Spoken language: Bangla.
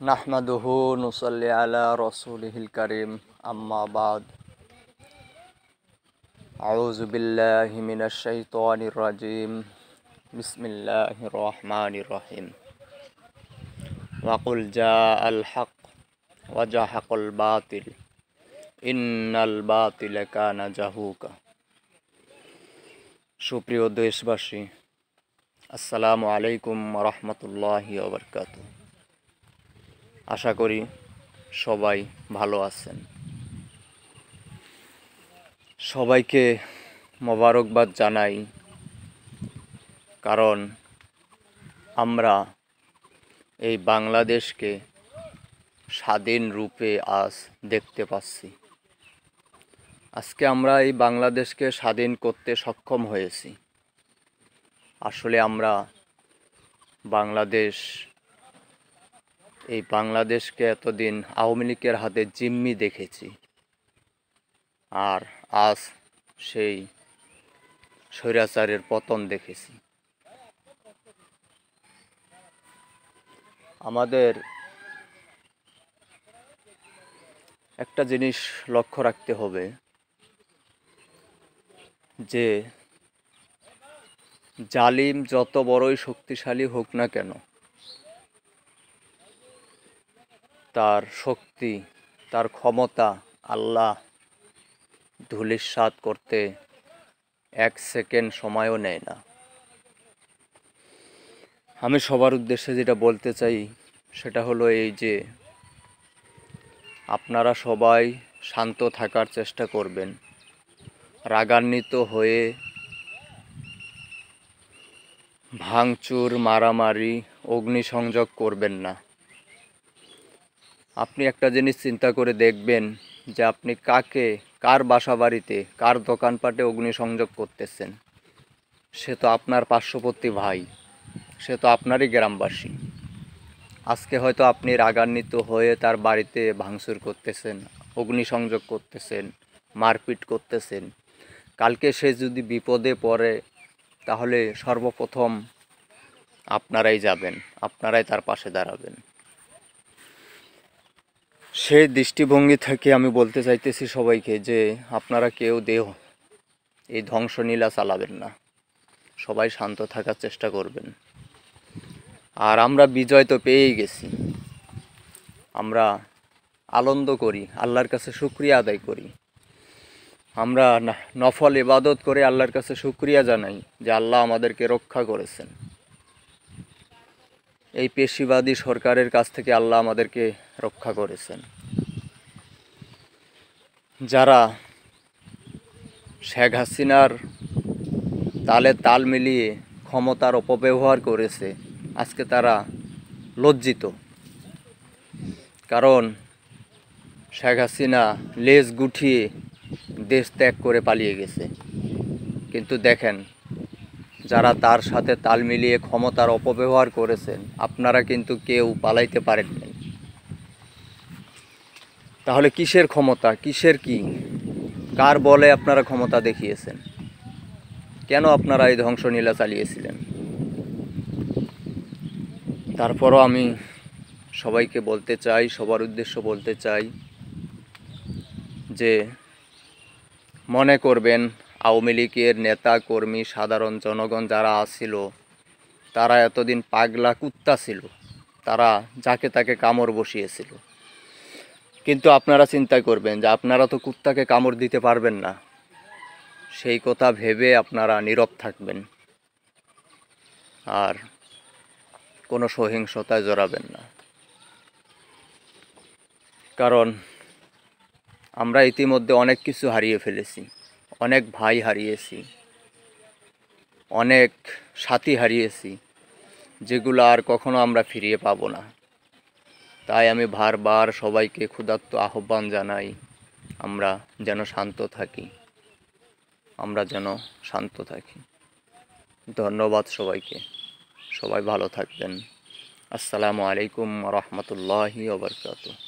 নাহমাদুহু নুসাল্লি আলা রাসূলিহিল কারীম আম্মা বাদ আউযু বিল্লাহি মিনাশ শাইতানির রাজীম বিসমিল্লাহির রহমানির রহিম ওয়া কুল জাআল হক ওয়া জাহাকাল বাতিল ইন্নাল বাতিলা কানা জাহুকা। সুপ্রিয় দেশবাসী, আসসালামু আলাইকুম ওয়া রাহমাতুল্লাহি ওয়া বারাকাতুহু। আশা করি সবাই ভালো আছেন। সবাইকে মোবারকবাদ জানাই, কারণ আমরা এই বাংলাদেশকে স্বাধীন রূপে আজ দেখতে পাচ্ছি। আজকে আমরা এই বাংলাদেশকে স্বাধীন করতে সক্ষম হয়েছি। আসলে আমরা বাংলাদেশকে এতদিন আওয়ামী লীগের হাতে জিম্মি দেখেছি, আর আজ সেই স্বৈরাচারের পতন দেখেছি। আমাদের একটা জিনিস লক্ষ্য রাখতে হবে যে জালিম যত বড়ই শক্তিশালী হোক না কেন, তার শক্তি, তার ক্ষমতা আল্লাহ ধূলিসাৎ করতে এক সেকেন্ড সময়ও নেয় না। আমি সবার উদ্দেশ্যে যেটা বলতে চাই সেটা হলো এই যে আপনারা সবাই শান্ত থাকার চেষ্টা করবেন, রাগান্বিত হয়ে ভাঙচুর, মারামারি, অগ্নিসংযোগ করবেন না। আপনি একটা জিনিস চিন্তা করে দেখবেন যে আপনি কার বাসা বাড়িতে, কার দোকানপাটে অগ্নিসংযোগ করতেছেন। সে তো আপনার পার্শ্ববর্তী ভাই, সে তো আপনারই গ্রামবাসী। আজকে হয়তো আপনি রাগান্বিত হয়ে তার বাড়িতে ভাঙচুর করতেছেন, অগ্নিসংযোগ করতেছেন, মারপিট করতেছেন। কালকে সে যদি বিপদে পড়ে, তাহলে সর্বপ্রথম আপনারাই যাবেন, আপনারাই তার পাশে দাঁড়াবেন। সেই দৃষ্টিভঙ্গি থেকে আমি বলতে চাইতেছি সবাইকে যে আপনারা কেউ এই ধ্বংসলীলা চালাবেন না, সবাই শান্ত থাকার চেষ্টা করবেন। আর আমরা বিজয় তো পেয়েই গেছি। আমরা আনন্দ করি, আল্লাহর কাছে শুকরিয়া আদায় করি। আমরা নফল ইবাদত করে আল্লাহর কাছে শুকরিয়া জানাই যে আল্লাহ আমাদেরকে রক্ষা করেছেন। এই পেশিবাদী সরকারের কাছ থেকে আল্লাহ আমাদেরকে রক্ষা করেছেন। যারা শেখ হাসিনার তালে তাল মিলিয়ে ক্ষমতার অপব্যবহার করেছে, আজকে তারা লজ্জিত। কারণ শেখ হাসিনা লেজ গুটিয়ে দেশ ত্যাগ করে পালিয়ে গেছে। কিন্তু দেখেন, যারা তার সাথে তাল মিলিয়ে ক্ষমতার অপব্যবহার করেছেন, আপনারা কিন্তু কেউ পালাইতে পারেন নাই। তাহলে কিসের ক্ষমতা, কিসের কি, কার বলে আপনারা ক্ষমতা দেখিয়েছেন? কেন আপনারা এই ধ্বংসলীলা চালিয়েছিলেন? তারপরও আমি সবাইকে বলতে চাই, সবার উদ্দেশ্য বলতে চাই যে মনে করবেন আওয়ামী লীগের নেতা কর্মী, সাধারণ জনগণ যারা আছিল, তারা এতদিন পাগলা কুত্তা ছিল, তারা যাকে তাকে কামড় বসিয়েছিল। কিন্তু আপনারা চিন্তা করবেন যে আপনারা তো কুত্তাকে কামড় দিতে পারবেন না। সেই কথা ভেবে আপনারা নীরব থাকবেন আর কোনো সহিংসতায় জড়াবেন না। কারণ আমরা ইতিমধ্যে অনেক কিছু হারিয়ে ফেলেছি, অনেক ভাই হারিয়েছি, অনেক সাথী হারিয়েছি, যেগুলো আর কখনো আমরা ফিরিয়ে পাবো না। তাই আমি বারবার সবাইকে ক্ষুধার্ত আহ্বান জানাই, আমরা যেন শান্ত থাকি, আমরা যেন শান্ত থাকি। ধন্যবাদ সবাইকে, সবাই ভালো থাকবেন। আসসালামু আলাইকুম ওয়া রাহমাতুল্লাহি ওয়া বারাকাতুহু।